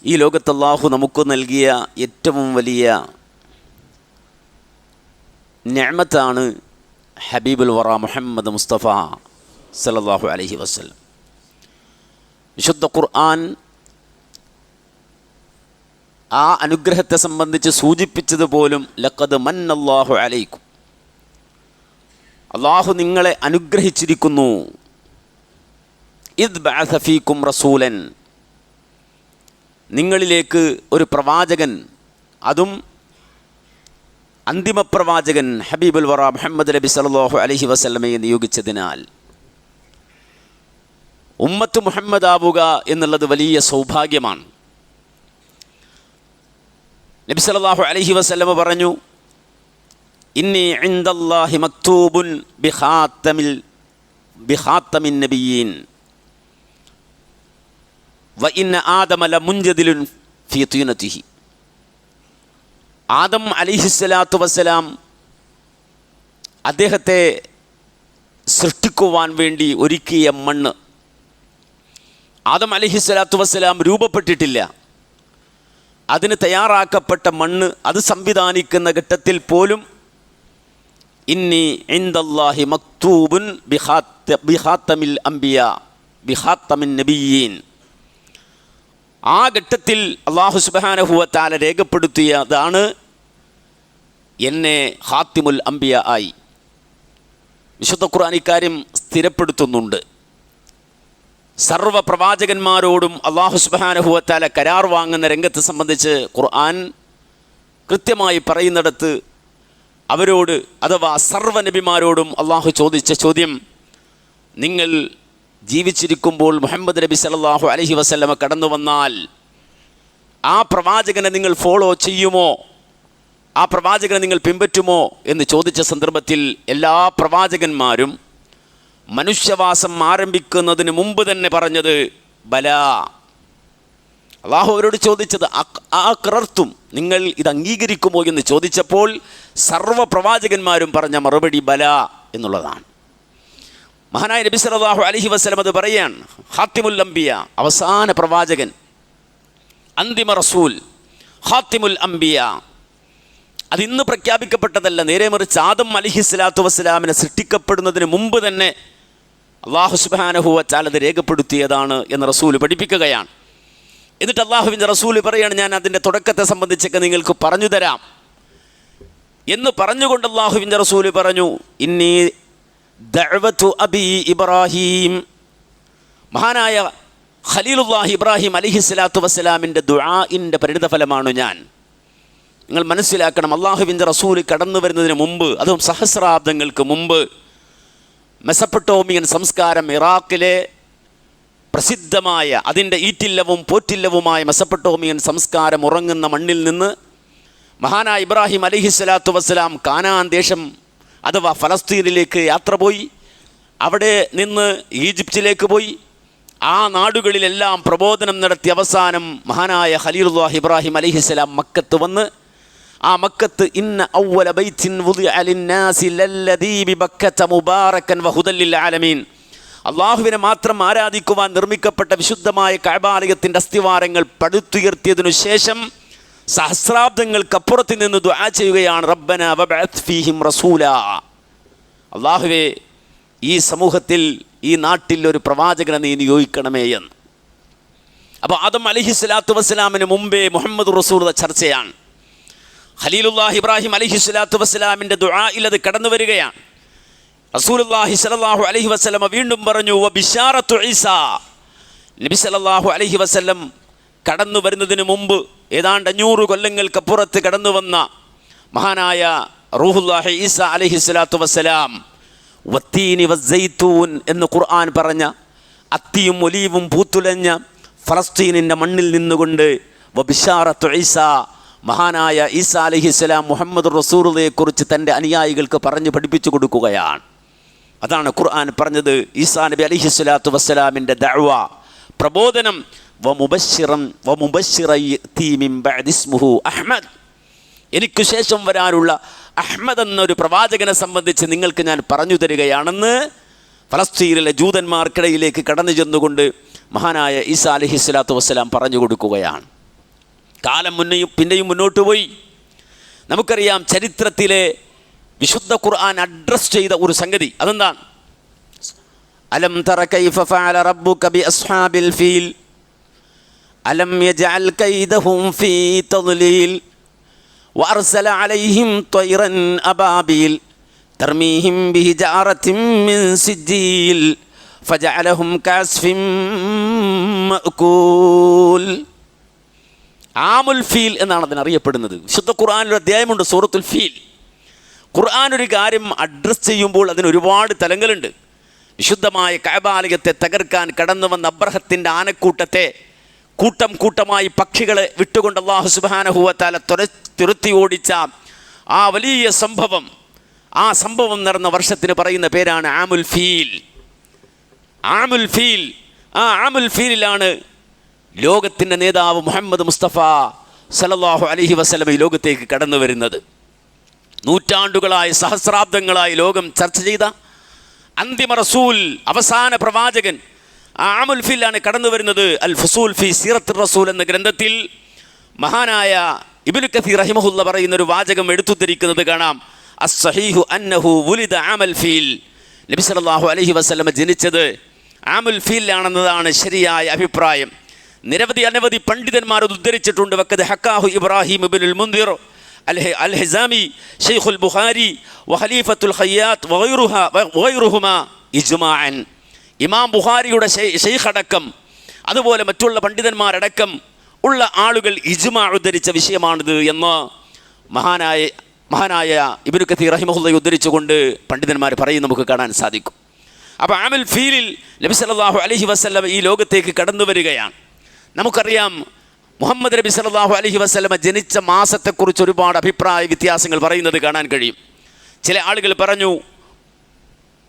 ഈ ലോകത്ത് അല്ലാഹു നമുക്ക് നൽകിയ ഏറ്റവും വലിയ നിഅമത്താണ് ഹബീബുൽ വറ മുഹമ്മദ് മുസ്തഫ സല്ലല്ലാഹു അലൈഹി വസല്ലം. വിശുദ്ധ ഖുർആൻ ആ അനുഗ്രഹത്തെ സംബന്ധിച്ച് സൂചിപ്പിച്ചതുപോലും ലഖദ് മന്നല്ലാഹു അലൈക്കും, അല്ലാഹു നിങ്ങളെ അനുഗ്രഹിച്ചിരിക്കുന്നു. ഇദ് ബഅസ ഫീക്കും റസൂലൻ, നിങ്ങളിലേക്ക് ഒരു പ്രവാചകൻ, അതും അന്തിമ പ്രവാചകൻ ഹബീബുൽ വറ മുഹമ്മദ് നബി സല്ലല്ലാഹു അലൈഹി വസല്ലമയെ നിയോഗിച്ചതിനാൽ ഉമ്മത്ത് മുഹമ്മദ് ആവുക എന്നുള്ളത് വലിയ സൗഭാഗ്യമാണ്. നബി സല്ലല്ലാഹു അലൈഹി വസല്ലമ പറഞ്ഞു, ഇന്നി ഇൻദല്ലാഹി മക്തൂബുൻ ബിഖാത്തമിൻ നബിയീൻ വ ഇന്ന ആദമ ലമുൻജദിലുൻ ഫീ തീനതിഹി. ആദം അലൈഹിസ്സലാത്തു വസ്സലാം അദ്ദേഹത്തെ സൃഷ്ടിക്കുവാൻ വേണ്ടി ഒരുക്കിയ മണ്ണ്, ആദം അലൈഹിസ്സലാത്തു വസ്സലാം രൂപപ്പെട്ടിട്ടില്ല, അതിന് തയ്യാറാക്കപ്പെട്ട മണ്ണ്, അത് സംവിധാനിക്കുന്ന ഘട്ടത്തിൽ പോലും ഇന്നി ഇൻദല്ലാഹി മക്തൂബുൻ ബിഖാത്തമിൽ അംബിയാ ബിഖാത്തമിൻ നബിയീൻ. ആ ഘട്ടത്തിൽ അല്ലാഹു സുബ്ഹാനഹു വ തആല രേഖപ്പെടുത്തിയതാണ് എന്നെ ഖാത്തിമുൽ അംബിയ ആയി. വിശുദ്ധ ഖുർആൻ ഇക്കാര്യം സ്ഥിരപ്പെടുത്തുന്നുണ്ട്. സർവ്വ പ്രവാചകന്മാരോടും അല്ലാഹു സുബ്ഹാനഹു വ തആല കരാർ വാങ്ങുന്ന രംഗത്തെ സംബന്ധിച്ച് ഖുർആൻ കൃത്യമായി പറയുന്നിടത്ത് അവരോട്, അഥവാ സർവ്വ നബിമാരോടും അല്ലാഹു ചോദിച്ച ചോദ്യം, നിങ്ങൾ ജീവിച്ചിരിക്കുമ്പോൾ മുഹമ്മദ് നബി സല്ലല്ലാഹു അലൈഹി വസല്ലമ കടന്നു വന്നാൽ ആ പ്രവാചകനെ നിങ്ങൾ ഫോളോ ചെയ്യുമോ, ആ പ്രവാചകനെ നിങ്ങൾ പിൻപറ്റുമോ എന്ന് ചോദിച്ച സന്ദർഭത്തിൽ എല്ലാ പ്രവാചകന്മാരും മനുഷ്യവാസം ആരംഭിക്കുന്നതിന് മുമ്പ് തന്നെ പറഞ്ഞത് ബലാ. അല്ലാഹു അവരോട് ചോദിച്ചത് അഖറർതും, നിങ്ങൾ ഇത് അംഗീകരിക്കുമോ എന്ന് ചോദിച്ചപ്പോൾ സർവ്വ പ്രവാചകന്മാരും പറഞ്ഞ മറുപടി ബലാ എന്നുള്ളതാണ്. മഹാനായ നബി സല്ലല്ലാഹു അലൈഹി വസല്ലം അത് പറയാൻ, ഖാത്തിമുൽ അംബിയ, അവസാന പ്രവാചകൻ, അന്തിമ റസൂൽ, ഖാത്തിമുൽ അംബിയ. അത് ഇന്ന് പ്രഖ്യാപിക്കപ്പെട്ടതല്ല, നേരെ മറിച്ച് ആദം അലൈഹിസ്സലാത്തു വസ്സലാമിനെ സൃഷ്ടിക്കപ്പെടുന്നതിന് മുമ്പ് തന്നെ അല്ലാഹു സുബ്ഹാനഹു വ തആല അത് രേഖപ്പെടുത്തിയതാണ് എന്ന് റസൂൽ പഠിപ്പിക്കുകയാണ്. എന്നിട്ട് അല്ലാഹുവിൻ്റെ റസൂൽ പറയാണ്, ഞാൻ അതിൻ്റെ തുടക്കത്തെ സംബന്ധിച്ചൊക്കെ നിങ്ങൾക്ക് പറഞ്ഞു തരാം എന്ന് പറഞ്ഞുകൊണ്ട് അല്ലാഹുവിൻ്റെ റസൂൽ പറഞ്ഞു, ഇന്നി ദഅവതു അബി ഇബ്രാഹിം, മഹാനായ ഖലീലുല്ലാഹി ഇബ്രാഹിം അലൈഹിസ്സലാത്തു വസ്സലാമിൻ്റെ ദുആഇൻ്റെ പരിണിതഫലമാണ് ഞാൻ. നിങ്ങൾ മനസ്സിലാക്കണം, അല്ലാഹുവിൻ്റെ റസൂൽ കടന്നു വരുന്നതിന് മുമ്പ്, അതും സഹസ്രാബ്ദങ്ങൾക്ക് മുമ്പ്, മെസപ്പൊട്ടോമിയൻ സംസ്കാരം, ഇറാഖിലെ പ്രസിദ്ധമായ അതിൻ്റെ ഈറ്റില്ലവും പോറ്റില്ലവുമായ മെസപ്പൊട്ടോമിയൻ സംസ്കാരം ഉറങ്ങുന്ന മണ്ണിൽ നിന്ന് മഹാനായ ഇബ്രാഹിം അലൈഹിസ്സലാത്തു വസ്സലാം കാനാൻ ദേശം അഥവാ ഫലസ്തീനിലേക്ക് യാത്ര പോയി, അവിടെ നിന്ന് ഈജിപ്തിലേക്ക് പോയി, ആ നാടുകളിലെല്ലാം പ്രബോധനം നടത്തി അവസാനം മഹാനായ ഖലീലുല്ലാഹി ഇബ്രാഹിം അലൈഹിസ്സലാം മക്കത്ത് വന്ന്, ആ മക്കത്ത് ഇന്ന അവ്വല ബൈത്തിൻ വുദിഅ ലിന്നാസി ലല്ലദീ ബിബക്കത മുബാറകൻ വഹുദൽ ലിൽ ആലമീൻ, അല്ലാഹുവിനെ മാത്രം ആരാധിക്കുവാൻ നിർമ്മിക്കപ്പെട്ട വിശുദ്ധമായ കഅബാലയത്തിൻ്റെ അസ്ഥിവാരങ്ങൾ പടുത്തുയർത്തിയതിനു ശേഷം സഹസ്രാബ്ദങ്ങൾക്കപ്പുറത്ത് നിന്ന് ദുആ ചെയ്യുകയാണ്, റബ്ബന വബഅത്ത് ഫീഹിം റസൂലാ, അല്ലാഹുവേ ഈ സമൂഹത്തിൽ, ഈ നാട്ടിൽ ഒരു പ്രവാചകനെ നീ നിയോഗിക്കണമേ എന്ന്. അപ്പോൾ ആദം അലൈഹിസ്സലാത്തു വസ്സലാമിന് മുമ്പേ മുഹമ്മദ് റസൂൽ ചർച്ചയാണ്. ഖലീലുല്ലാഹി ഇബ്രാഹിം അലൈഹിസ്സലാത്തു വസ്സലാമിൻ്റെ ദുആയിൽ അത് കടന്നു വരികയാണ്. റസൂലുള്ളാഹി സ്വല്ലല്ലാഹു അലൈഹി വസല്ലം വീണ്ടും പറഞ്ഞു, വ ബിശാറത്തു ഈസാ, നബി സല്ലല്ലാഹു അലൈഹി വസല്ലം കടന്നു വരുന്നതിന് മുമ്പ് ഏതാണ്ട് 500 കൊല്ലങ്ങൾക്കപ്പുറത്ത് കടന്നു വന്ന മഹാനായ റൂഹുല്ലാഹി ഈസ അലൈഹിസ്സലാത്തു വസ്സലാം, വത്തീനി വസ്സൈത്തൂൻ എന്ന് ഖുർആൻ പറഞ്ഞ അത്തിയും ഒലീവും പൂത്തുലഞ്ഞ ഫലസ്തീനിൻ്റെ മണ്ണിൽ നിന്നുകൊണ്ട് വ ബിശാറത്തു ഈസ, മഹാനായ ഈസ അലൈഹിസ്സലാം മുഹമ്മദ് റസൂലുള്ളാഹിയെക്കുറിച്ച് തൻ്റെ അനുയായികൾക്ക് പറഞ്ഞു പഠിപ്പിച്ചു കൊടുക്കുകയാണ്. അതാണ് ഖുർആൻ പറഞ്ഞത്, ഈസാ നബി അലൈഹിസ്സലാത്തു വസ്സലാമിൻ്റെ ദഅവ, പ്രബോധനം, അഹ്മദ്, എനിക്ക് ശേഷം വരാനുള്ള അഹ്മദ് എന്നൊരു പ്രവാചകനെ സംബന്ധിച്ച് നിങ്ങൾക്ക് ഞാൻ പറഞ്ഞു തരികയാണെന്ന് ഫലസ്തീനിലെ ജൂതന്മാർക്കിടയിലേക്ക് കടന്നു ചെന്നുകൊണ്ട് മഹാനായ ഈസാ അലൈഹിസ്സലാത്തു വസ്സലാം പറഞ്ഞു കൊടുക്കുകയാണ്. കാലം പിന്നെയും മുന്നോട്ട് പോയി. നമുക്കറിയാം ചരിത്രത്തിലെ വിശുദ്ധ ഖുർആൻ അഡ്രസ് ചെയ്ത ഒരു സംഗതി അതെന്താണ്? അലം തറ കൈഫ ഫഅല റബ്ബുക ബി അസ്ഹാബിൽ ഫീൽ അലം യജഅൽ കൈദഹും ഫീ തദ്ലീൽ വഅർസല അലൈഹിം ത്വയ്റൻ അബാബീൽ തർമീഹിം ബിഹിജാറത്തിൻ മിൻ സിജ്ജീൽ ഫജഅലഹും കഅസ്ഫിൻ മഅകൂൽ. ആമുൽ ഫീൽ എന്നാണ് അതിനറിയപ്പെടുന്നത്. വിശുദ്ധ ഖുർആനിൽ ഒരു അധ്യായമുണ്ട്, സൂറത്തുൽ ഫീൽ. ഖുർആൻ ഒരു കാര്യം അഡ്രസ്സ് ചെയ്യുമ്പോൾ അതിന് ഒരുപാട് തലങ്ങളുണ്ട്. വിശുദ്ധമായ കഅബാലയത്തെ തകർക്കാൻ കടന്നു വന്ന അബ്രഹത്തിൻ്റെ ആനക്കൂട്ടത്തെ കൂട്ടം കൂട്ടമായി പക്ഷികളെ വിട്ടുകൊണ്ട് അല്ലാഹു സുബ്ഹാനഹു വ തആല തുരത്തി ഓടിച്ച ആ വലിയ സംഭവം, ആ സംഭവം നടന്ന വർഷത്തിന് പറയുന്ന പേരാണ് ആമുൽ ഫീൽ. ആമുൽ ഫീൽ. ആ ആമുൽ ഫീലിലാണ് ലോകത്തിൻ്റെ നേതാവ് മുഹമ്മദ് മുസ്തഫ സല്ലല്ലാഹു അലൈഹി വസല്ലം ഈ ലോകത്തേക്ക് കടന്നു വരുന്നത്. നൂറ്റാണ്ടുകളായി സഹസ്രാബ്ദങ്ങളായി ലോകം ചർച്ച ചെയ്ത അന്തിമ റസൂൽ, അവസാന പ്രവാചകൻ ആമുൽ ഫീലാണ് കടന്നു വരുന്നത്. അൽ ഫുസൂൽ ഫി സീറത്തുർ റസൂൽ എന്ന ഗ്രന്ഥത്തിൽ മഹാനായ ഇബ്നു കസീർ റഹിമഹുല്ല പറയുന്ന ഒരു വാചകം എടുത്തുദ്ധരിക്കുന്നത് കാണാം. അസ്സഹീഹു അന്നഹു വുലിദ ആമൽ ഫീൽ. നബി സല്ലല്ലാഹു അലൈഹി വസല്ലം ജനിച്ചത് ആമുൽ ഫീലിലാണെന്നതാണ് ശരിയായ അഭിപ്രായം. അനവധി പണ്ഡിതന്മാർ ഉദ്ധരിച്ചിട്ടുണ്ട്. വഖദ് ഹക്കാഹു ഇബ്രാഹിം ഇബ്നുൽ മുൻദിർ അൽ ഹിസാമി ശൈഖുൽ ബുഖാരി വഖലീഫത്തുൽ ഖയ്യാത്ത് വഗൈറുഹുമാ ഇജ്മാഅൻ. ഇമാം ബുഖാരിയുടെ ശൈഖ് അടക്കം അതുപോലെ മറ്റുള്ള പണ്ഡിതന്മാരടക്കം ഉള്ള ആളുകൾ ഇജ്മാ ഉദ്ധരിച്ച വിഷയമാണിത് എന്ന് മഹാനായ ഇബ്നു കസീർ റഹിമഹുല്ലാഹി ഉദ്ധരിച്ചുകൊണ്ട് പണ്ഡിതന്മാർ പറയും നമുക്ക് കാണാൻ സാധിക്കും. അപ്പോൾ ആമുൽ ഫീലിൽ നബി സല്ലല്ലാഹു അലൈഹി വസല്ലം ഈ ലോകത്തേക്ക് കടന്നു വരികയാണ്. നമുക്കറിയാം മുഹമ്മദ് നബി സല്ലല്ലാഹു അലൈഹി വസല്ലം ജനിച്ച മാസത്തെക്കുറിച്ച് ഒരുപാട് അഭിപ്രായ വ്യത്യാസങ്ങൾ പറയുന്നത് കാണാൻ കഴിയും. ചില ആളുകൾ പറഞ്ഞു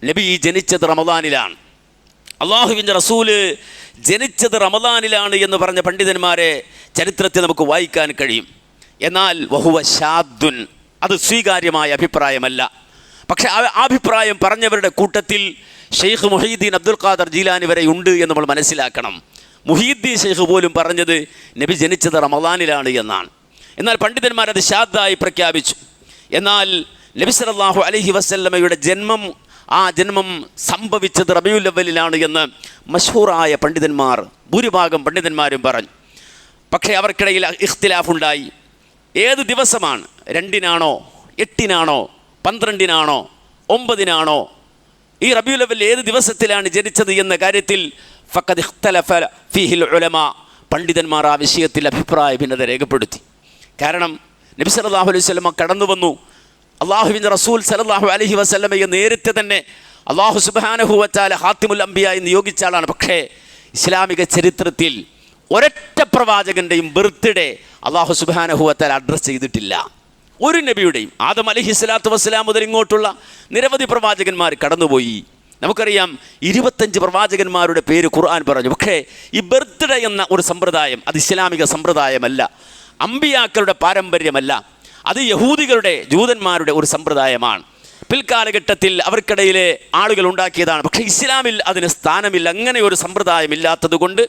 നബി ജനിച്ചത് റമദാനിലാണ്, അള്ളാഹുവിൻ്റെ റസൂല് ജനിച്ചത് റമദാനിലാണ് എന്ന് പറഞ്ഞ പണ്ഡിതന്മാരെ ചരിത്രത്തിൽ നമുക്ക് വായിക്കാൻ കഴിയും. എന്നാൽ വഹുവ ഷാദ്ദുൻ, അത് സ്വീകാര്യമായ അഭിപ്രായമല്ല. പക്ഷേ ആ അഭിപ്രായം പറഞ്ഞവരുടെ കൂട്ടത്തിൽ ഷെയ്ഖ് മുഹീദ്ദീൻ അബ്ദുൽ ഖാദർ ജീലാനി വരെ ഉണ്ട് എന്ന് നമ്മൾ മനസ്സിലാക്കണം. മുഹീദ്ദീൻ ഷെയ്ഖ് പോലും പറഞ്ഞത് നബി ജനിച്ചത് റമദാനിലാണ് എന്നാണ്. എന്നാൽ പണ്ഡിതന്മാരത് ഷാദ്ദായി പ്രഖ്യാപിച്ചു. എന്നാൽ നബി സല്ലല്ലാഹു അലൈഹി വസല്ലമയുടെ ആ ജന്മം സംഭവിച്ചത് റബീഉൽ അവ്വലിലാണ് എന്ന് മശ്ഹൂറായ പണ്ഡിതന്മാർ, ഭൂരിഭാഗം പണ്ഡിതന്മാരും പറഞ്ഞു. പക്ഷേ അവർക്കിടയിൽ ഇഖ്തിലാഫുണ്ടായി. ഏത് ദിവസമാണ്, 2-നാണോ 8-നാണോ 12-നാണോ 9-നാണോ, ഈ റബീഉൽ അവ്വൽ ഏത് ദിവസത്തിലാണ് ജനിച്ചത് എന്ന കാര്യത്തിൽ ഫഖദ് ഇഖ്തലഫ ഫീഹിൽ ഉലമാ, പണ്ഡിതന്മാർ ആ വിഷയത്തിൽ അഭിപ്രായ ഭിന്നത രേഖപ്പെടുത്തി. കാരണം നബി സല്ലല്ലാഹു അലൈഹി വസല്ലമ കടന്നു വന്നു. അള്ളാഹുവിൻ്റെ റസൂൽ സല്ലല്ലാഹു അലൈഹി വസല്ലമയെ നേരത്തെ തന്നെ അള്ളാഹു സുബ്ഹാനഹു വ തആല ഖാത്തിമുൽ അംബിയ എന്ന് നിയോഗിച്ച ആളാണ്. പക്ഷേ ഇസ്ലാമിക ചരിത്രത്തിൽ ഒരൊറ്റ പ്രവാചകൻ്റെയും ബർത്ത്ഡേ അള്ളാഹു സുബ്ഹാനഹു വ തആല അഡ്രസ്സ് ചെയ്തിട്ടില്ല. ഒരു നബിയുടെയും. ആദം അലൈഹിസ്സലാത്തു വസ്സലാം മുതൽ ഇങ്ങോട്ടുള്ള നിരവധി പ്രവാചകന്മാർ കടന്നുപോയി. നമുക്കറിയാം 25 പ്രവാചകന്മാരുടെ പേര് ഖുർആൻ പറഞ്ഞു. പക്ഷേ ഈ ബർത്ത്ഡേ എന്ന ഒരു സമ്പ്രദായം അത് ഇസ്ലാമിക സമ്പ്രദായമല്ല, അമ്പിയാക്കളുടെ പാരമ്പര്യമല്ല. അത് ജൂതന്മാരുടെ ഒരു സമ്പ്രദായമാണ്. പിൽക്കാലഘട്ടത്തിൽ അവർക്കിടയിലെ ആളുകൾ ഉണ്ടാക്കിയതാണ്. പക്ഷേ ഇസ്ലാമിൽ അതിന് സ്ഥാനമില്ല. അങ്ങനെ ഒരു സമ്പ്രദായം ഇല്ലാത്തത് കൊണ്ട്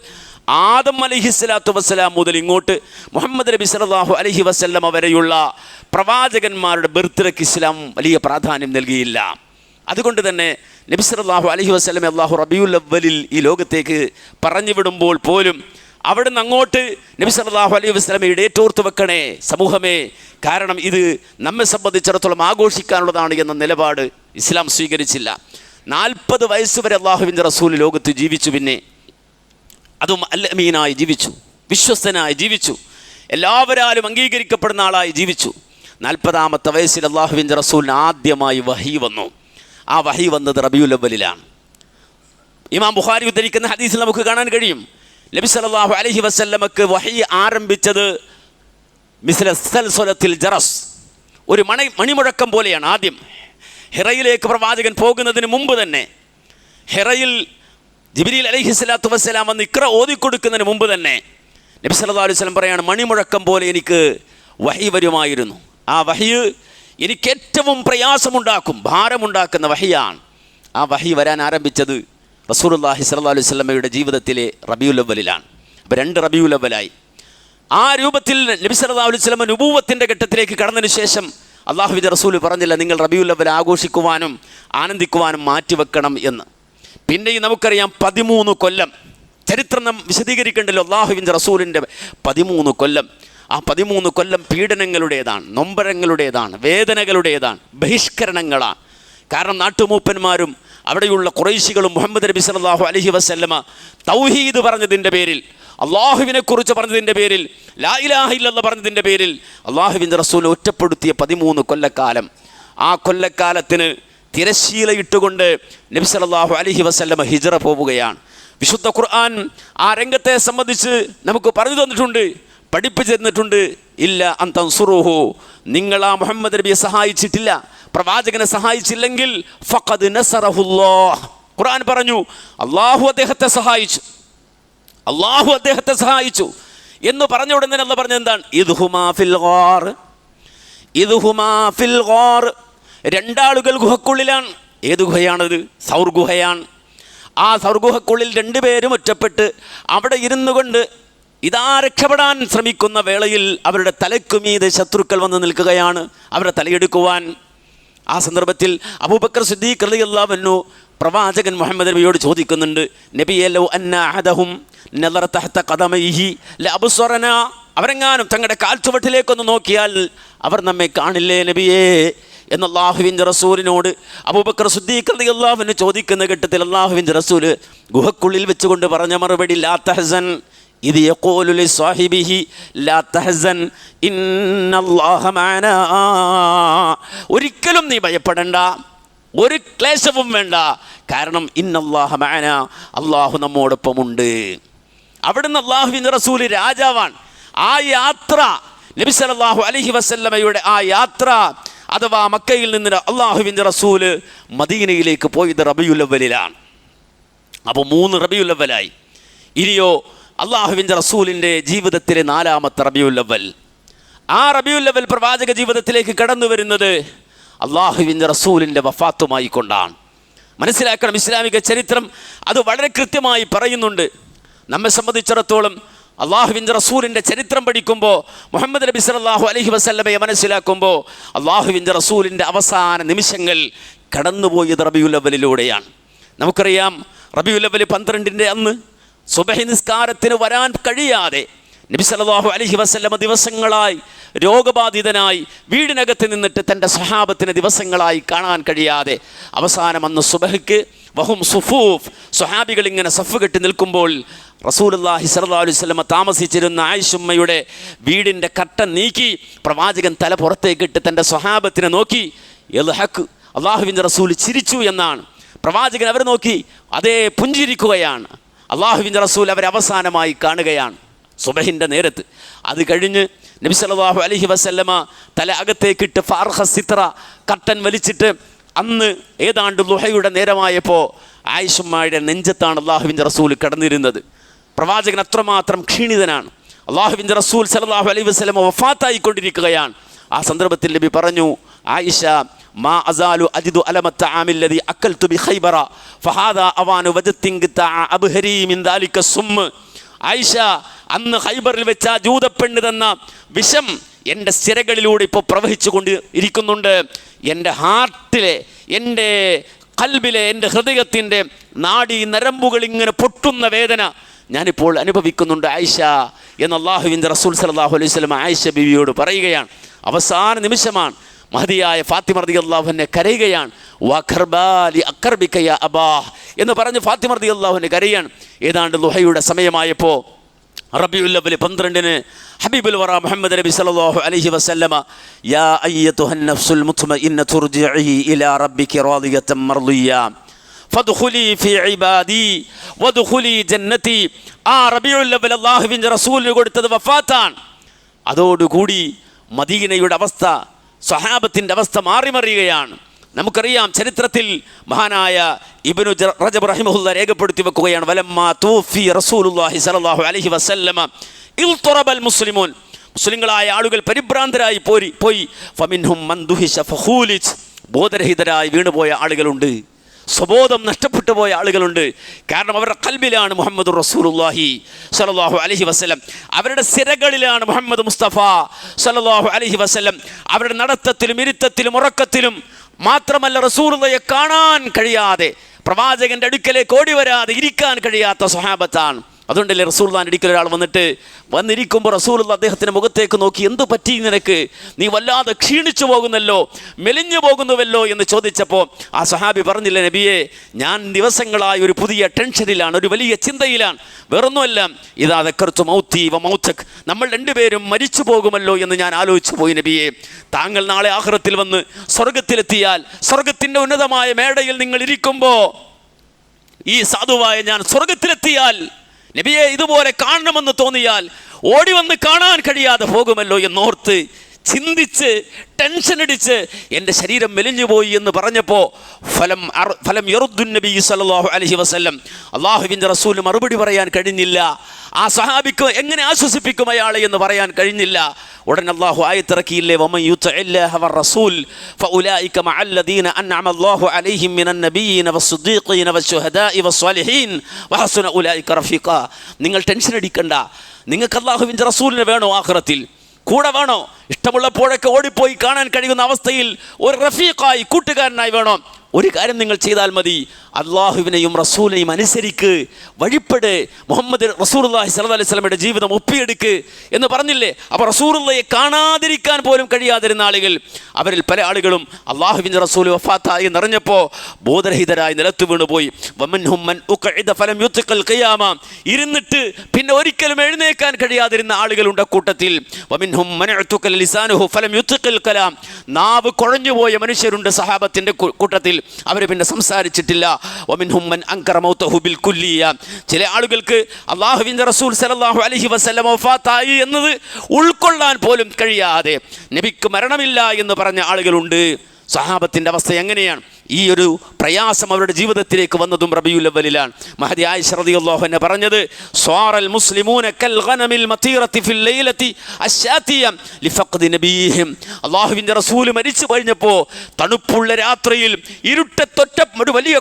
ആദം അലൈഹിസ്സലാത്തു വസ്സലാം മുതൽ ഇങ്ങോട്ട് മുഹമ്മദ് നബി സല്ലല്ലാഹു അലൈഹി വസല്ലമ വരെയുള്ള പ്രവാചകന്മാരുടെ ബർത്ത്ഡേക്ക് ഇസ്ലാം വലിയ പ്രാധാന്യം നൽകിയില്ല. അതുകൊണ്ട് തന്നെ നബി സല്ലല്ലാഹു അലൈഹി വസല്ലമയെ അല്ലാഹു റബീഉൽ അവ്വലിൽ ഈ ലോകത്തേക്ക് പറഞ്ഞു വിടുമ്പോൾ പോലും അവിടെ നിന്ന് അങ്ങോട്ട് നബി സല്ലല്ലാഹു അലൈഹി വസല്ലമയെ ഇടേറ്റോർത്ത് വെക്കണേ സമൂഹമേ, കാരണം ഇത് നമ്മെ സംബന്ധിച്ചിടത്തോളം ആഘോഷിക്കാനുള്ളതാണ് എന്ന നിലപാട് ഇസ്ലാം സ്വീകരിച്ചില്ല. 40 വയസ്സ് വരെ അള്ളാഹുവിൻ്റെ റസൂൽ ലോകത്ത് ജീവിച്ചു. പിന്നെ അതും അൽ-അമീനായി ജീവിച്ചു, വിശ്വസ്തനായി ജീവിച്ചു, എല്ലാവരാലും അംഗീകരിക്കപ്പെടുന്ന ആളായി ജീവിച്ചു. 40ാമത്തെ വയസ്സിൽ അള്ളാഹുവിൻ്റെ റസൂലിന് ആദ്യമായി വഹി വന്നു. ആ വഹി വന്നത് റബീഉൽ അവ്വലിലാണ്. ഇമാം ബുഖാരി ഉദ്ധരിക്കുന്ന ഹദീസിൽ നമുക്ക് കാണാൻ കഴിയും, നബി സല്ലല്ലാഹു അലൈഹി വസല്ലമക്ക് വഹി ആരംഭിച്ചത് മിസ്ല സൽസലത്തിൽ ജറസ്, ഒരു മണിമുഴക്കം പോലെയാണ്. ആദ്യം ഹിറയിലേക്ക് പ്രവാചകൻ പോകുന്നതിന് മുമ്പ് തന്നെ, ഹിറയിൽ ജിബ്രീൽ അലൈഹിസ്സലാത്തു വസ്സലാം വന്ന് ഇഖ്റ ഓതിക്കൊടുക്കുന്നതിന് മുമ്പ് തന്നെ നബി സല്ലല്ലാഹു അലൈഹി വസല്ലം പറയാണ്, മണിമുഴക്കം പോലെ എനിക്ക് വഹി വരുമായിരുന്നു. ആ വഹി എനിക്ക് ഏറ്റവും പ്രയാസമുണ്ടാക്കും, ഭാരമുണ്ടാക്കുന്ന വഹിയാണ്. ആ വഹി വരാൻ ആരംഭിച്ചത് റസൂലുള്ളാഹി സ്വല്ലല്ലാഹു അലൈഹി വസല്ലമയുടെ ജീവിതത്തിലെ റബീഉൽ അവ്വലിലാണ്. അപ്പോൾ 2 റബീഉൽ അവ്വലായി. ആ രൂപത്തിൽ നബി സല്ലല്ലാഹു അലൈഹി വസല്ലം നുബുവത്തിൻ്റെ ഘട്ടത്തിലേക്ക് കടന്നതിന് ശേഷം അള്ളാഹുവിൻ്റെ റസൂൽ പറഞ്ഞില്ല നിങ്ങൾ റബീഉൽ അവ്വൽ ആഘോഷിക്കുവാനും ആനന്ദിക്കുവാനും മാറ്റിവെക്കണം എന്ന്. പിന്നെയും നമുക്കറിയാം 13 കൊല്ലം ചരിത്രം നാം വിശദീകരിക്കേണ്ടല്ലോ. അള്ളാഹുവിൻ്റെ റസൂലിൻ്റെ 13 കൊല്ലം, ആ 13 കൊല്ലം പീഡനങ്ങളുടേതാണ്, നൊമ്പരങ്ങളുടേതാണ്, വേദനകളുടേതാണ്, ബഹിഷ്കരണങ്ങളാണ്. കാരണം നാട്ടുമൂപ്പന്മാരും അവിടെയുള്ള ഖുറൈശികളും മുഹമ്മദ് നബി സല്ലല്ലാഹു അലൈഹി വസല്ലമ തൗഹീദ് പറഞ്ഞതിൻ്റെ പേരിൽ, അള്ളാഹുവിനെ കുറിച്ച് പറഞ്ഞതിൻ്റെ പേരിൽ, ലാ ഇലാഹ ഇല്ലല്ലാഹ് പറഞ്ഞതിൻ്റെ പേരിൽ അള്ളാഹുവിൻ്റെ റസൂൽ ഒറ്റപ്പെടുത്തിയ 13 കൊല്ലക്കാലം. ആ കൊല്ലക്കാലത്തിന് തിരശ്ശീലയിട്ടുകൊണ്ട് നബി സല്ലല്ലാഹു അലൈഹി വസല്ലമ ഹിജ്റ പോവുകയാണ്. വിശുദ്ധ ഖുർആൻ ആ രംഗത്തെ സംബന്ധിച്ച് നമുക്ക് പറഞ്ഞു തന്നിട്ടുണ്ട്, പഠിപ്പിച്ചു തന്നിട്ടുണ്ട്. ഇല്ല അൻ തൻസുറുഹു, നിങ്ങൾ ആ മുഹമ്മദ് നബിയെ സഹായിച്ചിട്ടില്ല, പ്രവാചകനെ സഹായിച്ചില്ലെങ്കിൽ ഫഖദ് നസറഹുല്ലാഹ്. ഖുർആൻ പറഞ്ഞു അള്ളാഹു അദ്ദേഹത്തെ സഹായിച്ചു, അള്ളാഹു അദ്ദേഹത്തെ സഹായിച്ചു എന്ന് പറഞ്ഞ ഉടനെ അല്ലാഹു പറഞ്ഞത് എന്താണ്? ഇദ്ഹുമാ ഫിൽ ഗാർ, ഇദ്ഹുമാ ഫിൽ ഗാർ. രണ്ടാളുകൾ ഗുഹക്കുള്ളിലാണ്. ഏത് ഗുഹയാണത്? സൗർ ഗുഹയാണ്. ആ സൗർ ഗുഹക്കുള്ളിൽ രണ്ടുപേരും ഒറ്റപ്പെട്ട് അവിടെ ഇരുന്നു കൊണ്ട് ഇതാ രക്ഷപ്പെടാൻ ശ്രമിക്കുന്ന വേളയിൽ അവരുടെ തലക്കുമീതെ ശത്രുക്കൾ വന്ന് നിൽക്കുകയാണ്, അവരുടെ തലയെടുക്കുവാൻ. ആ സന്ദർഭത്തിൽ അബൂബക്കർ സിദ്ദീഖ് റളിയല്ലാഹു അൻഹു പ്രവാചകൻ മുഹമ്മദ് നബിയോട് ചോദിക്കുന്നുണ്ട്, നബിയേ ലൗ അന്ന അഹദഹും നദറ തഹത ഖദമൈഹി ലഅബ്സറന, അവരെങ്ങാനും തങ്ങളുടെ കാൽച്ചുവട്ടിലേക്കൊന്ന് നോക്കിയാൽ അവർ നമ്മെ കാണില്ലേ നബിയേ എന്ന് അല്ലാഹുവിൻ്റെ റസൂലിനോട് അബൂബക്കർ സിദ്ദീഖ് റളിയല്ലാഹു അൻഹു ചോദിക്കുന്ന ഘട്ടത്തിൽ അല്ലാഹുവിൻ്റെ റസൂൽ ഗുഹക്കുള്ളിൽ വെച്ചുകൊണ്ട് പറഞ്ഞ മറുപടി ലാ തഹസൻ ഇദ് യഖൂലു ലിസ്വാഹിബിഹി ലാ തഹസൻ ഇന്നല്ലാഹ മഅനാ. ഒരിക്കലും നീ ഭയപ്പെടണ്ട, ഒരു ക്ലേശവും വേണ്ട, കാരണം ഇന്നല്ലാഹ മഅനാ, അല്ലാഹു നമ്മോടൊപ്പമുണ്ട്. അവിടുന്ന് അല്ലാഹുവിൻ്റെ റസൂൽ രാജാവാണ്. ആ യാത്ര നബി സല്ലല്ലാഹു അലൈഹി വസല്ലമയുടെ ആ യാത്ര അഥവാ മക്കയിൽ നിന്ന് അല്ലാഹുവിൻ്റെ റസൂല് മദീനയിലേക്ക് പോയത് റബീഉൽ അവ്വലിലാണ്. അപ്പോൾ 3 റബീഉൽ അവ്വലായി. ഇനിയോ അല്ലാഹുവിൻ്റെ റസൂലിൻ്റെ ജീവിതത്തിലെ 4ാമത്തെ റബീഉൽ അവ്വൽ. ആ റബീഉൽ അവ്വൽ പ്രവാചക ജീവിതത്തിലേക്ക് കടന്നു വരുന്നത് അല്ലാഹുവിൻ്റെ റസൂലിൻ്റെ വഫാത്തുമായി കൊണ്ടാണ്. മനസ്സിലാക്കണം, ഇസ്ലാമിക ചരിത്രം അത് വളരെ കൃത്യമായി പറയുന്നുണ്ട്. നമ്മെ സംബന്ധിച്ചിടത്തോളം അള്ളാഹുവിൻ്റെ റസൂലിൻ്റെ ചരിത്രം പഠിക്കുമ്പോൾ, മുഹമ്മദ് നബി സല്ലല്ലാഹു അലൈഹി വസല്ലമയെ മനസ്സിലാക്കുമ്പോൾ അള്ളാഹുവിൻ്റെ റസൂലിൻ്റെ അവസാന നിമിഷങ്ങൾ കടന്നുപോയത് റബീഉൽ അവ്വലിലൂടെയാണ്. നമുക്കറിയാം റബീഉൽ അവ്വൽ 12-ൻ്റെ അന്ന് സുബഹി നിസ്കാരത്തിന് വരാൻ കഴിയാതെ നബി സല്ലല്ലാഹു അലൈഹി വസല്ലമ ദിവസങ്ങളായി രോഗബാധിതനായി വീടിനകത്ത് നിന്നിട്ട് തൻ്റെ സ്വഹാബത്തിന് ദിവസങ്ങളായി കാണാൻ കഴിയാതെ അവസാനം അന്ന് സുബഹിക്ക് വഹും സുഫൂഫ്, സ്വഹാബികൾ ഇങ്ങനെ സഫ് കെട്ടി നിൽക്കുമ്പോൾ റസൂലുള്ളാഹി സ്വല്ലല്ലാഹു അലൈഹി വസല്ലമ താമസിച്ചിരുന്ന ആയിഷുമ്മയുടെ വീടിൻ്റെ കർട്ടൻ നീക്കി പ്രവാചകൻ തല പുറത്തേക്കിട്ട് തൻ്റെ സ്വഹാബത്തിനെ നോക്കി യൽഹഖ്, അള്ളാഹുവിൻ്റെ റസൂൽ ചിരിച്ചു എന്നാണ്. പ്രവാചകൻ അവരെ നോക്കി അതേ പുഞ്ചിരിക്കുകയാണ്. അള്ളാഹുവിൻ്റെ റസൂൽ അവരെ അവസാനമായി കാണുകയാണ് സുബഹിൻ്റെ നേരത്ത്. അത് കഴിഞ്ഞ് നബി സല്ലല്ലാഹു അലൈഹി വസല്ലമ തല അകത്തേക്കിട്ട് ഫാർഖ സിത്ര കർട്ടൻ വലിച്ചിട്ട് അന്ന് ഏതാണ്ട് ളുഹയുടെ നേരമായപ്പോൾ ആയിഷുമ്മയുടെ നെഞ്ചത്താണ് അള്ളാഹുവിൻ്റെ റസൂൽ കടന്നിരുന്നത്. പ്രവാചകൻ അത്രമാത്രം ക്ഷീണിതനാണ്. അള്ളാഹുവിൻ്റെ റസൂൽ സല്ലല്ലാഹു അലൈഹി വസല്ലമ വഫാത്തായിക്കൊണ്ടിരിക്കുകയാണ്. ആ സന്ദർഭത്തിൽ നബി പറഞ്ഞു, ആയിഷ മാ അസാലു അജിദു അലമത്ത ആമില്ലദി അക്കൽതു ബി ഖൈബറ ഫഹാദാ അവാനു വജത്തിൻഗത അബ്ഹരി മിൻ ദാലിക സുമ്മ്. ആയിഷ, അന്ന് ഖൈബറിൽ വെച്ച ജൂതപ്പെണ്ണ് തന്ന വിഷം എൻ്റെ സിരകളിലൂടെ ഇപ്പോൾ പ്രവഹിച്ചു കൊണ്ട് ഇരിക്കുന്നുണ്ട്. എൻ്റെ ഹാർട്ടിലെ, എൻ്റെ ഖൽബിലെ, എൻ്റെ ഹൃദയത്തിൻ്റെ നാഡീ നരമ്പുകൾ ഇങ്ങനെ പൊട്ടുന്ന വേദന ഞാനിപ്പോൾ അനുഭവിക്കുന്നുണ്ട് ആയിഷ എന്ന് അല്ലാഹുവിൻ്റെ റസൂൽ സല്ലല്ലാഹു അലൈഹി വസല്ലം ആയിഷ ബീവിയോട് പറയുകയാണ്. അവസാന നിമിഷമാണ്. മഹദിയായ ഫാത്തിമ റളിയല്ലാഹു അൻഹ കരയുകയാണ്. വഖർബാലി അഖർബിക യാ അബാഹ് എന്ന് പറഞ്ഞ് ഫാത്തിമ റളിയല്ലാഹു അൻഹ കരയാണ്. ഏതാണ്ട് ളുഹയുടെ സമയമായപ്പോൾ റബീഉൽ അവ്വൽ 12-ന് ഹബീബുൽ വറ മുഹമ്മദ് നബി സല്ലല്ലാഹു അലൈഹി വസല്ലമ യാ അയ്യതുഹൻ നഫ്സുൽ മുത്മഇന്നതു തുർജിഇ ഇലാ റബ്ബിക റാദിയതൻ മർദിയ ഫദ്ഖുലി ഫീ ഇബാദി വദ്ഖുലി ജന്നതി. ആ റബീഉൽ അവ്വൽ അല്ലാഹുവിൻ്റെ റസൂലിന് കൊടുത്തത് വഫാത്താണ്. അതോടുകൂടി മദീനയുടെ അവസ്ഥ, സ്വഹാബത്തിൻ്റെ അവസ്ഥ മാറിമറിയുകയാണ്. നമുക്കറിയാം ചരിത്രത്തിൽ മഹാനായ ഇബ്നു റജബ് റഹിമഹുല്ലാ രേഖപ്പെടുത്തി വെക്കുകയാണ്, വലമ്മാ തൂഫി റസൂലുള്ളാഹി സ്വല്ലല്ലാഹു അലൈഹി വസല്ലമ ഇൽതറബൽ മുസ്ലിമൂൻ, മുസ്ലിങ്ങളായ ആളുകൾ പരിഭ്രാന്തരായി പോയി. ഫമിൻഹും മൻ ദുഹിശ ഫഖൂലിജ്, ബോധരഹിതരായി വീണുപോയ ആളുകളുണ്ട്. സ്വബോധം നഷ്ടപ്പെട്ടു പോയ ആളുകളുണ്ട്. കാരണം അവരുടെ ഖൽബിലാണ് മുഹമ്മദ് റസൂലുള്ളാഹി സ്വല്ലല്ലാഹു അലൈഹി വസല്ലം, അവരുടെ സിരകളിലാണ് മുഹമ്മദ് മുസ്തഫ സ്വല്ലല്ലാഹു അലൈഹി വസല്ലം. അവരുടെ നടത്തത്തിലും ഇരുത്തത്തിലും ഉറക്കത്തിലും മാത്രമല്ല, റസൂലുള്ളാഹിയെ കാണാൻ കഴിയാതെ, പ്രവാചകന്റെ അടുക്കലേക്ക് ഓടി വരാതെ ഇരിക്കാൻ കഴിയാത്ത സ്വഹാബത്താണ്. അതുകൊണ്ടല്ലേ റസൂലുള്ളാഹിന്റെ അടുക്കൽ ഒരാൾ വന്നിരിക്കുമ്പോൾ റസൂലുള്ളാഹി അദ്ദേഹത്തിൻ്റെ മുഖത്തേക്ക് നോക്കി, എന്ത് പറ്റി നിനക്ക്, നീ വല്ലാതെ ക്ഷീണിച്ചു പോകുന്നല്ലോ, മെലിഞ്ഞു പോകുന്നുവല്ലോ എന്ന് ചോദിച്ചപ്പോൾ ആ സഹാബി പറഞ്ഞില്ല, നബിയെ, ഞാൻ ദിവസങ്ങളായി ഒരു പുതിയ ടെൻഷനിലാണ്, ഒരു വലിയ ചിന്തയിലാണ്, വേറൊന്നുമല്ല, ഇതാ ദക്കർതു മൗതി വ മൗതക്, നമ്മൾ രണ്ടുപേരും മരിച്ചു പോകുമല്ലോ എന്ന് ഞാൻ ആലോചിച്ചു പോയി നബിയെ. താങ്കൾ നാളെ ആഖിറത്തിൽ വന്ന് സ്വർഗത്തിലെത്തിയാൽ, സ്വർഗത്തിൻ്റെ ഉന്നതമായ മേടയിൽ നിങ്ങൾ ഇരിക്കുമ്പോൾ ഈ സാധുവായ ഞാൻ സ്വർഗത്തിലെത്തിയാൽ നബിയെ ഇതുപോലെ കാണണമെന്ന് തോന്നിയാൽ ഓടി വന്ന് കാണാൻ കഴിയാതെ പോകുമല്ലോ എന്നോർത്ത് ചിന്തിച്ച് ടെൻഷൻ അടിച്ച് എൻ്റെ ശരീരം മെലിഞ്ഞുപോയി എന്ന് പറഞ്ഞപ്പോൾ ഫലം യറുദ്ദുൻ നബി സല്ലല്ലാഹു അലൈഹി വസല്ലം, അള്ളാഹുവിൻ്റെ റസൂൽ മറുപടി പറയാൻ കഴിഞ്ഞില്ല. ആ സഹാബിക്ക് എങ്ങനെ ആശ്വസിപ്പിക്കും അയാളെ എന്ന് പറയാൻ കഴിഞ്ഞില്ല. ഉടൻ അള്ളാഹു ആയത്തിറക്കിയില്ലേ, വമൻ യുതിഇല്ലാഹ വറസൂൽ ഫഉലൈക മഅല്ലദീന അൻഅമ അല്ലാഹു അലൈഹിം മിനൻ നബിയ്യീന വസ്സുദ്ദീഖീന വശുഹദാഇ വസ്സാലിഹീൻ വഹസുന ഉലൈക റഫീഖ. നിങ്ങൾ ടെൻഷൻ അടിക്കണ്ട, നിങ്ങൾക്ക് അള്ളാഹുവിൻ്റെ റസൂലിനെ വേണോ, ആഖിറത്തിൽ കൂടെ വേണോ, ഇഷ്ടമുള്ളപ്പോഴൊക്കെ ഓടിപ്പോയി കാണാൻ കഴിയുന്ന അവസ്ഥയിൽ ഒരു റഫീഖായി, കൂട്ടുകാരനായി വേണോ, ഒരു കാര്യം നിങ്ങൾ ചെയ്താൽ മതി, അള്ളാഹുവിനെയും റസൂലിനെയും അനുസരിക്ക്, വഴിപ്പെട്, മുഹമ്മദ് റസൂലുള്ളാഹി സ്വല്ലല്ലാഹു അലൈഹി വസല്ലമയുടെ ജീവിതം ഒപ്പിയെടുക്ക് എന്ന് പറഞ്ഞില്ലേ. അപ്പോൾ റസൂലുള്ളാഹിയെ കാണാതിരിക്കാൻ പോലും കഴിയാതിരുന്ന ആളുകൾ, അവരിൽ പല ആളുകളും അള്ളാഹുവിൻ്റെ റസൂൽ വഫാത്തായി എന്നറിഞ്ഞപ്പോൾ ബോധരഹിതരായി നിലത്ത് വീണുപോയി. വമിൻഹും മൻ ഉഖഇദ ഫലം യുത്ഖൽ ഖിയാമ, ഇരുന്നിട്ട് പിന്നെ ഒരിക്കലും എഴുന്നേക്കാൻ കഴിയാതിരുന്ന ആളുകളുണ്ട് കൂട്ടത്തിൽ. വമിൻഹും മൻ ഉത്ഖൽ ലിസാനുഹു ഫലം യുത്ഖൽ കലാം, നാവ് കുഴഞ്ഞുപോയ മനുഷ്യരുണ്ട് സഹാബത്തിൻ്റെ കൂട്ടത്തിൽ, അവർ പിന്നെ സംസാരിച്ചിട്ടില്ല. വമിൻഹും മൻ അൻകറ മൗതഹു ബിൽ കുല്ലിയ, ചില ആളുകൾക്ക് അല്ലാഹുവിൻ്റെ റസൂൽ സല്ലല്ലാഹു അലൈഹി വസല്ലം വഫാത്തായി എന്നത് ഉൾക്കൊള്ളാൻ പോലും കഴിയാതെ നബിക്ക് മരണമില്ല എന്ന് പറഞ്ഞ ആളുകളുണ്ട്. സഹാബത്തിൻ്റെ അവസ്ഥ എങ്ങനെയാണ്? ഈ ഒരു പ്രയാസം അവരുടെ ജീവിതത്തിലേക്ക് വന്നതും റബീഉൽ അവ്വലിലാണ്. മഹദി ആയിഷ റളിയല്ലാഹു അൻഹ പറഞ്ഞത്, സ്വാറൽ മുസ്ലിമൂന കൽ ഗനമിൽ മതീറതി ഫിൽ ലൈലതി അശ്ശാതിയ ലിഫഖദി നബിയിഹിം, അല്ലാഹുവിൻ്റെ റസൂൽ മരിച്ചു കഴിഞ്ഞപ്പോൾ തണുപ്പുള്ള രാത്രിയിൽ ഒരു വലിയ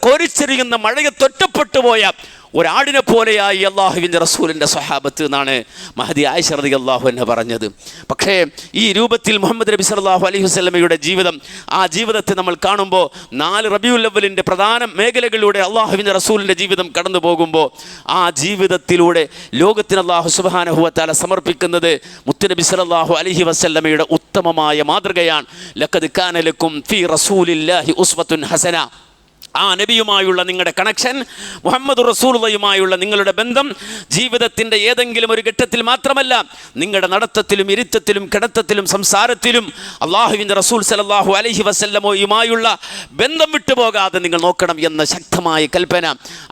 കോരിച്ചെറിയുന്ന മഴയെ തൊറ്റപ്പെട്ടു പോയ ഒരാടിനെ പോലെയായി അള്ളാഹുവിൻ്റെ റസൂലിൻ്റെ സ്വഹാബത്ത് എന്നാണ് മഹദി ആയിഷ റളിയല്ലാഹു അൻഹ പറഞ്ഞത്. പക്ഷേ ഈ രൂപത്തിൽ മുഹമ്മദ് നബി സല്ലല്ലാഹു അലൈഹി വസല്ലമയുടെ ജീവിതം, ആ ജീവിതത്തെ നമ്മൾ കാണുമ്പോൾ 4 റബീഉൽ അവ്വലിൻ്റെ പ്രധാന മേഖലകളിലൂടെ അള്ളാഹുവിൻ്റെ റസൂലിൻ്റെ ജീവിതം കടന്നു പോകുമ്പോൾ ആ ജീവിതത്തിലൂടെ ലോകത്തിന് അള്ളാഹു സുബ്ഹാനഹു വ തആല സമർപ്പിക്കുന്നത് മുത്തുനബി സല്ലല്ലാഹു അലൈഹി വസല്ലമയുടെ ഉത്തമമായ മാതൃകയാണ്. ലഖദ് കാന ലക്കും ഫീ റസൂലില്ലാഹി ഉസ്വത്തുൻ ഹസന. ആ നബിയുമായുള്ള നിങ്ങളുടെ കണക്ഷൻ, മുഹമ്മദ് റസൂലുള്ളാഹിയുമായുള്ള നിങ്ങളുടെ ബന്ധം ജീവിതത്തിൻ്റെ ഏതെങ്കിലും ഒരു ഘട്ടത്തിൽ മാത്രമല്ല, നിങ്ങളുടെ നടത്തത്തിലും ഇരുത്തത്തിലും കിടത്തത്തിലും സംസാരത്തിലും അള്ളാഹുവിൻ്റെ റസൂൽ സല്ലല്ലാഹു അലൈഹി വസല്ലമയുമായുള്ള ബന്ധം വിട്ടുപോകാതെ നിങ്ങൾ നോക്കണം എന്ന ശക്തമായ കൽപ്പന.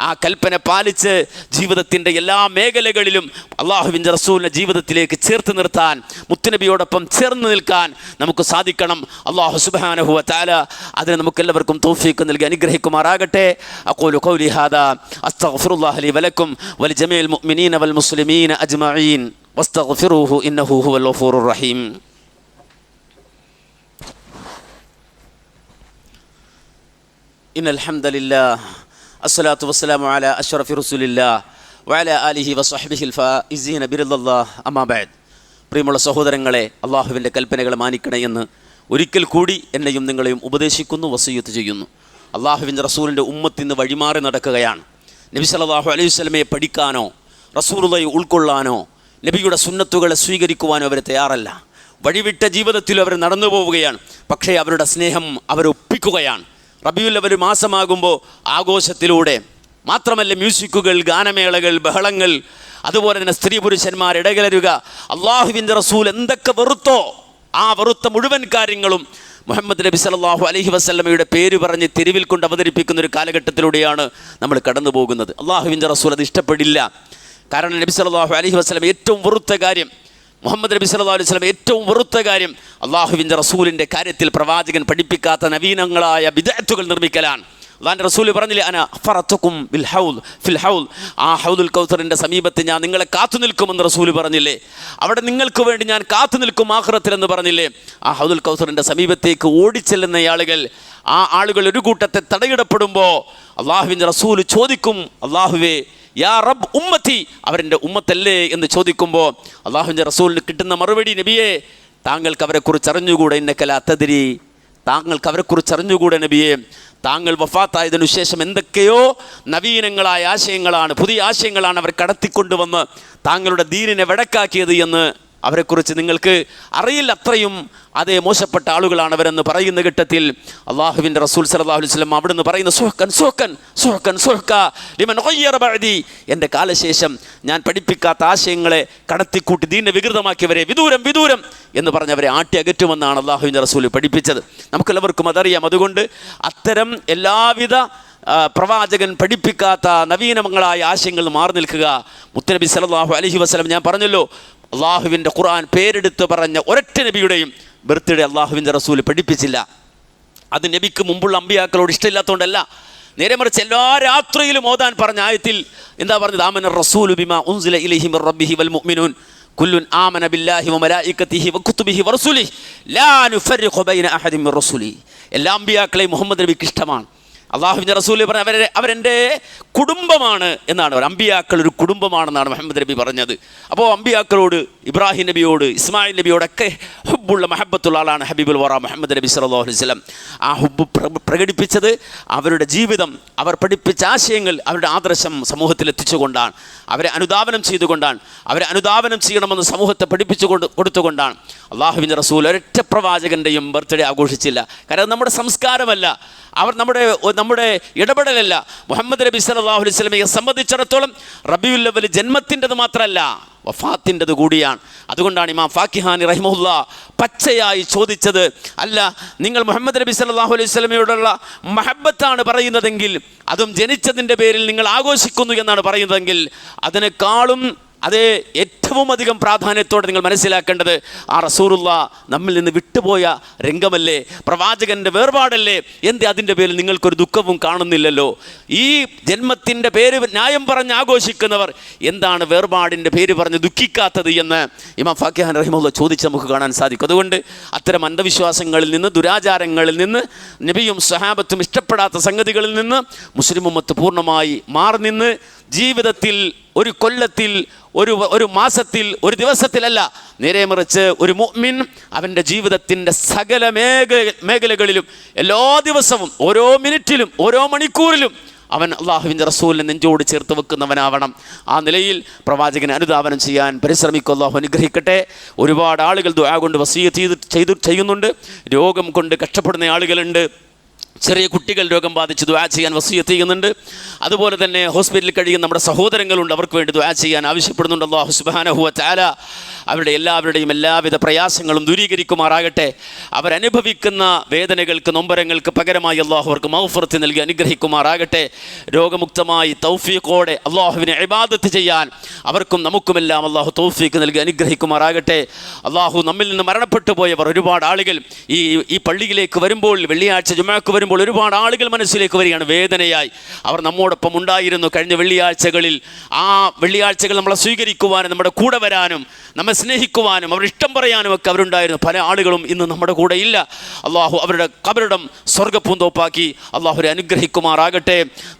ആ കൽപ്പന പാലിച്ച് ജീവിതത്തിൻ്റെ എല്ലാ മേഖലകളിലും അള്ളാഹുവിൻ്റെ റസൂലിനെ ജീവിതത്തിലേക്ക് ചേർത്ത് നിർത്താൻ, മുത്തുനബിയോടൊപ്പം ചേർന്ന് നിൽക്കാൻ നമുക്ക് സാധിക്കണം. അള്ളാഹു സുബ്ഹാനഹു വ തആല അതിന് നമുക്കെല്ലാവർക്കും തൗഫീഖ് നൽകി അനുഗ്രഹിക്കും. أقول قولي هذا أستغفر الله لي ولكم ولجميع المؤمنين والمسلمين أجمعين واستغفروه إنه هو الغفور الرحيم. إن الحمد لله الصلاة والسلام على أشرف رسول الله وعلى آله وصحبه الفائزين برضا الله أما بعد. പ്രിയമുള്ള സഹോദരങ്ങളെ, അള്ളാഹുവിൻ്റെ കൽപ്പനകൾ മാനിക്കണേ എന്ന് ഒരിക്കൽ കൂടി എന്നെയും നിങ്ങളെയും ഉപദേശിക്കുന്നു, വസിയ്യത്ത് ചെയ്യുന്നു. അള്ളാഹുവിൻ്റെ റസൂലിൻ്റെ ഉമ്മത്തിന്ന് വഴിമാറി നടക്കുകയാണ്. നബി സല്ലല്ലാഹു അലൈഹി വസല്ലമയെ പഠിക്കാനോ റസൂലുള്ളാഹിയെ ഉൾക്കൊള്ളാനോ നബിയുടെ സുന്നത്തുകളെ സ്വീകരിക്കുവാനോ അവർ തയ്യാറല്ല. വഴിവിട്ട ജീവിതത്തിൽ അവർ നടന്നു പോവുകയാണ്. പക്ഷേ അവരുടെ സ്നേഹം അവരൊപ്പിക്കുകയാണ്. റബീഉൽ അവ്വൽ മാസമാകുമ്പോൾ ആഘോഷത്തിലൂടെ മാത്രമല്ല, മ്യൂസിക്കുകൾ, ഗാനമേളകൾ, ബഹളങ്ങൾ, അതുപോലെ തന്നെ സ്ത്രീ പുരുഷന്മാർ ഇടകലരുക, അള്ളാഹുവിൻ്റെ റസൂൽ എന്തൊക്കെ വെറുത്തോ ആ വെറുത്ത മുഴുവൻ കാര്യങ്ങളും മുഹമ്മദ് നബി സല്ലല്ലാഹു അലൈഹി വസല്ലമയുടെ പേര് പറഞ്ഞ് തെരുവിൽ കൊണ്ട് അവതരിപ്പിക്കുന്ന ഒരു കാലഘട്ടത്തിലൂടെയാണ് നമ്മൾ കടന്നു പോകുന്നത്. അള്ളാഹുവിൻ്റെ റസൂൽ അത് ഇഷ്ടപ്പെടില്ല. കാരണം നബി സല്ലല്ലാഹു അലൈഹി വസല്ലം ഏറ്റവും വെറുത്ത കാര്യം, മുഹമ്മദ് നബി സല്ലല്ലാഹു അലൈഹി വസല്ലം ഏറ്റവും വെറുത്ത കാര്യം അള്ളാഹുവിൻ്റെ റസൂലിൻ്റെ കാര്യത്തിൽ പ്രവാചകൻ പഠിപ്പിക്കാത്ത നവീനങ്ങളായ ബിദ്അത്തുകൾ നിർമ്മിക്കലാണ്. അള്ളാഹിൻ്റെ റസൂൽ പറഞ്ഞില്ലേ, അന ഫറത്തുക്കും ബിൽ ഹൗൽ ഫിൽ ഹൗൽ, ആ ഹൗദുൽ കൗസറിൻ്റെ സമീപത്ത് ഞാൻ നിങ്ങളെ കാത്തു നിൽക്കുമെന്ന് റസൂൽ പറഞ്ഞില്ലേ. അവിടെ നിങ്ങൾക്ക് വേണ്ടി ഞാൻ കാത്തു നിൽക്കും ആഖിറത്തിൽ എന്ന് പറഞ്ഞില്ലേ. ആ ഹൗദുൽ കൗസറിൻ്റെ സമീപത്തേക്ക് ഓടിച്ചെല്ലുന്ന ആളുകൾ ആ ആളുകൾ ഒരു കൂട്ടത്തെ തടയിടപ്പെടുമ്പോൾ അള്ളാഹുവിൻ്റെ റസൂൽ ചോദിക്കും, അള്ളാഹുവേ യാ റബ്ബ് ഉമ്മത്തി, അവരെൻ്റെ ഉമ്മത്തല്ലേ എന്ന് ചോദിക്കുമ്പോൾ അള്ളാഹുവിൻ്റെ റസൂലിന് കിട്ടുന്ന മറുപടി, നബിയെ താങ്കൾക്ക് അവരെക്കുറിച്ച് അറിഞ്ഞുകൂടെ, ഇന്നക്കല തദ്രി, താങ്കൾക്ക് അവരെക്കുറിച്ച് അറിഞ്ഞുകൂടെ നബിയെ, താങ്കൾ വഫാത്തായതിനു ശേഷം എന്തൊക്കെയോ നവീനങ്ങളായ ആശയങ്ങളാണ്, പുതിയ ആശയങ്ങളാണ് അവർ കടത്തിക്കൊണ്ടുവന്ന് താങ്കളുടെ ദീനിനെ വെടക്കാക്കിയത് എന്ന് അവരെക്കുറിച്ച് നിങ്ങൾക്ക് അറിയില്ല, അത്രയും അതേ മോശപ്പെട്ട ആളുകളാണ് അവരെന്ന് പറയുന്ന ഘട്ടത്തിൽ അള്ളാഹുവിൻ്റെ റസൂൽ സല്ലല്ലാഹു അലൈഹി വസല്ലം അവിടുന്ന് പറയുന്ന സുഹ്കൻ സുഹ്കൻ സുഹ്കൻ സുഹ്ക ലിമൻ ഗയ്യറ ബഅദി, എൻ്റെ കാലശേഷം ഞാൻ പഠിപ്പിക്കാത്ത ആശയങ്ങളെ കടത്തിക്കൂട്ടി ദീനിനെ വികൃതമാക്കിയവരെ വിദൂരം വിദൂരം എന്ന് പറഞ്ഞവരെ ആട്ടി അകറ്റുമെന്നാണ് അള്ളാഹുവിൻ്റെ റസൂൽ പഠിപ്പിച്ചത്. നമുക്കെല്ലാവർക്കും അതറിയാം. അതുകൊണ്ട് അത്തരം എല്ലാവിധ പ്രവാചകൻ പഠിപ്പിക്കാത്ത നവീനങ്ങളായ ആശയങ്ങൾ മാറി നിൽക്കുക. മുത്തനബി സല്ലല്ലാഹു അലൈഹി വസല്ലം, ഞാൻ പറഞ്ഞല്ലോ, അള്ളാഹുവിൻ്റെ ഖുർആൻ പേരെടുത്ത് പറഞ്ഞ ഒരൊറ്റ നബിയുടെയും ബർത്ത്ഡേ അള്ളാഹുവിൻ്റെ റസൂൽ പഠിപ്പിച്ചില്ല. അത് നബിക്ക് മുമ്പുള്ള അമ്പിയാക്കളോട് ഇഷ്ടമില്ലാത്തതുകൊണ്ടല്ല, നേരെ മറിച്ച് എല്ലാ രാത്രിയിലും ഓതാൻ പറഞ്ഞ ആയത്തിൽ എന്താ പറഞ്ഞത്? ആമന റസൂലു ബിമാ ഉൻസില ഇലൈഹി മിർ റബ്ബിഹി വൽ മുഅ്മിനൂൻ കുല്ലുൻ ആമന ബില്ലാഹി വ മലായികതിഹി വ കുതുബിഹി വ റസൂലിഹി ലാ നുഫർരിഖു ബൈന അഹദിൻ മിർ റസൂലി. എല്ലാ അമ്പിയാക്കളെയും മുഹമ്മദ് നബിക്ക് ഇഷ്ടമാണ്. അള്ളാഹുവിൻ്റെ റസൂൽ പറഞ്ഞ അവരെൻ്റെ കുടുംബമാണ് എന്നാണ്. അമ്പിയാക്കൾ ഒരു കുടുംബമാണെന്നാണ് മുഹമ്മദ് നബി പറഞ്ഞത്. അപ്പോൾ അമ്പിയാക്കളോട്, ഇബ്രാഹിം നബിയോട്, ഇസ്മായിൽ നബിയോടൊക്കെ ഹുബ്ബുള്ള മഹബത്തുള്ള ആളാണ് ഹബീബുൽ വറ മുഹമ്മദ് നബി സല്ലല്ലാഹു അലൈഹി വസല്ലം. ആ ഹുബ്ബ് പ്രകടിപ്പിച്ചത് അവരുടെ ജീവിതം, അവർ പഠിപ്പിച്ച ആശയങ്ങൾ, അവരുടെ ആദർശം സമൂഹത്തിൽ എത്തിച്ചുകൊണ്ടാണ്, അവരെ അനുധാവനം ചെയ്തുകൊണ്ടാണ്, അവരെ അനുധാവനം ചെയ്യണമെന്ന് സമൂഹത്തെ പഠിപ്പിച്ചു കൊടുത്തുകൊണ്ടാണ്. അള്ളാഹുവിൻ്റെ റസൂൽ ഒരൊറ്റ പ്രവാചകൻ്റെയും ബർത്ത്ഡേ ആഘോഷിച്ചില്ല. കാരണം നമ്മുടെ സംസ്കാരമല്ല, അവർ നമ്മുടെ ഇടപെടലല്ല. മുഹമ്മദ് നബി സല്ലല്ലാഹു അലൈഹി വസല്ലമയെ സംബന്ധിച്ചിടത്തോളം റബീഉൽ അവ്വൽ ജന്മത്തിൻ്റെത് മാത്രമല്ല, വഫാത്തിൻ്റെത് കൂടിയാണ്. അതുകൊണ്ടാണ് ഇമാം ഫാക്കിഹാനി റഹിമഹുല്ലാ പച്ചയായി ചോദിച്ചത്, അല്ല, നിങ്ങൾ മുഹമ്മദ് നബി സല്ലല്ലാഹു അലൈഹി വസല്ലമയോടുള്ള മഹബത്താണ് പറയുന്നതെങ്കിൽ, അതും ജനിച്ചതിൻ്റെ പേരിൽ നിങ്ങൾ ആഘോഷിക്കുന്നു എന്നാണ് പറയുന്നതെങ്കിൽ, അതിനേക്കാളും അതേ ഏറ്റവും അധികം പ്രാധാന്യത്തോടെ നിങ്ങൾ മനസ്സിലാക്കേണ്ടത് ആ റസൂലുള്ളാ നമ്മിൽ നിന്ന് വിട്ടുപോയ രംഗമല്ലേ, പ്രവാചകൻ്റെ വേർപാടല്ലേ. എന്തേ അതിൻ്റെ പേരിൽ നിങ്ങൾക്കൊരു ദുഃഖവും കാണുന്നില്ലല്ലോ? ഈ ജന്മത്തിൻ്റെ പേര് ന്യായം പറഞ്ഞ് ആഘോഷിക്കുന്നവർ എന്താണ് വേർപാടിൻ്റെ പേര് പറഞ്ഞ് ദുഃഖിക്കാത്തത് എന്ന് ഇമാം ഫാക്കിഹാൻ റഹിമഹുല്ലാ ചോദിച്ച് നമുക്ക് കാണാൻ സാധിക്കും. അതുകൊണ്ട് അത്തരം അന്ധവിശ്വാസങ്ങളിൽ നിന്ന്, ദുരാചാരങ്ങളിൽ നിന്ന്, നബിയും സഹാബത്തും ഇഷ്ടപ്പെടാത്ത സംഗതികളിൽ നിന്ന് മുസ്ലിം ഉമ്മത്ത് പൂർണ്ണമായി മാറി നിന്ന് ജീവിതത്തിൽ ഒരു കൊല്ലത്തിൽ, ഒരു മാസത്തിൽ, ഒരു ദിവസത്തിലല്ല, നേരെ മറിച്ച് ഒരു മുഅ്മിൻ അവൻ്റെ ജീവിതത്തിൻ്റെ സകല മേഖലകളിലും എല്ലാ ദിവസവും, ഓരോ മിനിറ്റിലും, ഓരോ മണിക്കൂറിലും അവൻ അള്ളാഹുവിൻ്റെ റസൂലിനെ നെഞ്ചോട് ചേർത്ത് വെക്കുന്നവനാവണം. ആ നിലയിൽ പ്രവാചകനെ അനുധാവനം ചെയ്യാൻ പരിശ്രമിക്കുക. അള്ളാഹു അനുഗ്രഹിക്കട്ടെ. ഒരുപാട് ആളുകൾ ദുആ കൊണ്ട് വസിയ്യത്ത് ചെയ്യുന്നുണ്ട്. രോഗം കൊണ്ട് കഷ്ടപ്പെടുന്ന ആളുകളുണ്ട്. ചെറിയ കുട്ടികൾ രോഗം ബാധിച്ച് ദുആ ചെയ്യാൻ വസിയ്യത്ത് ചെയ്യുന്നുണ്ട്. അതുപോലെ തന്നെ ഹോസ്പിറ്റലിൽ കഴിയുന്ന നമ്മുടെ സഹോദരങ്ങളുണ്ട്, അവർക്ക് വേണ്ടി ദുആ ചെയ്യാൻ ആവശ്യപ്പെടുന്നുണ്ട്. അല്ലാഹു സുബ്ഹാനഹു വ തആല അവരുടെ എല്ലാവരുടെയും എല്ലാവിധ പ്രയാസങ്ങളും ദൂരീകരിക്കുമാറാകട്ടെ. അവരനുഭവിക്കുന്ന വേദനകൾക്ക്, നൊമ്പരങ്ങൾക്ക് പകരമായി അള്ളാഹു അവർക്ക് മഗ്ഫിറത്ത് നൽകി അനുഗ്രഹിക്കുമാറാകട്ടെ. രോഗമുക്തമായി തൗഫീഖോടെ അള്ളാഹുവിനെ ഇബാദത്ത് ചെയ്യാൻ അവർക്കും നമുക്കുമെല്ലാം അള്ളാഹു തൗഫീഖ് നൽകി അനുഗ്രഹിക്കുമാറാകട്ടെ. അള്ളാഹു നമ്മിൽ നിന്ന് മരണപ്പെട്ടു പോയവർ ഒരുപാട് ആളുകൾ ഈ പള്ളിയിലേക്ക് വരുമ്പോൾ, വെള്ളിയാഴ്ച ജുമുഅക്ക് വരുമ്പോൾ ഒരുപാട് ആളുകൾ മനസ്സിലേക്ക് വരികയാണ് വേദനയായി. അവർ നമ്മോടൊപ്പം ഉണ്ടായിരുന്നു കഴിഞ്ഞ വെള്ളിയാഴ്ചകളിൽ. ആ വെള്ളിയാഴ്ചകൾ നമ്മളെ സ്വീകരിക്കുവാനും നമ്മുടെ കൂടെ വരാനും നമ്മെ സ്നേഹിക്കുവാനും അവരുടെ ഇഷ്ടം പറയാനും ഒക്കെ അവരുണ്ടായിരുന്നു. പല ആളുകളും ഇന്ന് നമ്മുടെ കൂടെ ഇല്ല. അള്ളാഹു അവരുടെ ഖബറിടം സ്വർഗ്ഗപ്പൂന്തോപ്പാക്കി അള്ളാഹുരെ അനുഗ്രഹിക്കുമാറാകട്ടെ.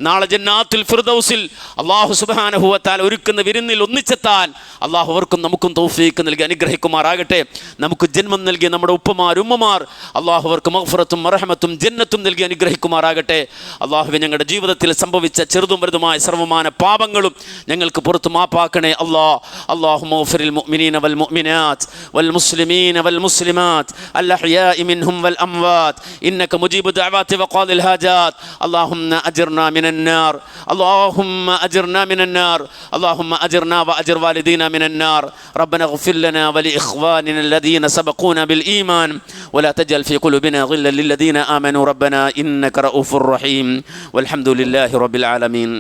നാളെ ജന്നാത്തുൽ ഫിർദൗസിൽ അള്ളാഹു സുബ്ഹാനഹു വ തആല ഒരുക്കുന്ന വിരുന്നിൽ ഒന്നിച്ചെത്താൻ അള്ളാഹു അവർക്കും നമുക്കും തൗഫീഖ് നൽകി അനുഗ്രഹിക്കുമാറാകട്ടെ. നമുക്ക് ജന്മം നൽകിയ നമ്മുടെ ഉപ്പമാർ, ഉമ്മമാർ, അള്ളാഹു അവർക്ക് മഗ്ഫിറത്തും മർഹമത്തും ജന്നത്തും നൽകി അനുഗ്രഹിക്കുമാറാകട്ടെ. അള്ളാഹുവെ ഞങ്ങളുടെ ജീവിതത്തിൽ സംഭവിച്ച ചെറുതും വലുതുമായ സർവ്വമാന പാപങ്ങളും ഞങ്ങൾക്ക് പുറത്ത് മാപ്പാക്കണേ. അല്ലാഹുമ്മ ഗ്ഫിറിൽ മുഅ്മിനീന വൽ മുഅ്മിനാത്ത് വൽ മുസ്ലിമീന വൽ മുസ്ലിമാത്ത് അൽ അഹ്യാഇ മിൻഹും വൽ അംവാത്ത് ഇന്നക മുജീബു ദഅവാതി വഖാദിൽ ഹാജാത്ത്. അല്ലാഹുമ്മ അജിർനാ മിനൻ നാർ, അല്ലാഹുമ്മ അജിർനാ മിനൻ നാർ, അല്ലാഹുമ്മ അജിർനാ വഅജിർ വാലിദീന മിനൻ നാർ. റബ്ബനാ ഗ്ഫിർ ലനാ വലിഇഖ്വാനിന الذين سبقونا بالإيمان ولا تجعل في قلوبنا غلا للذين آمنوا ربنا إنك رؤوف رحيم والحمد لله رب العالمين.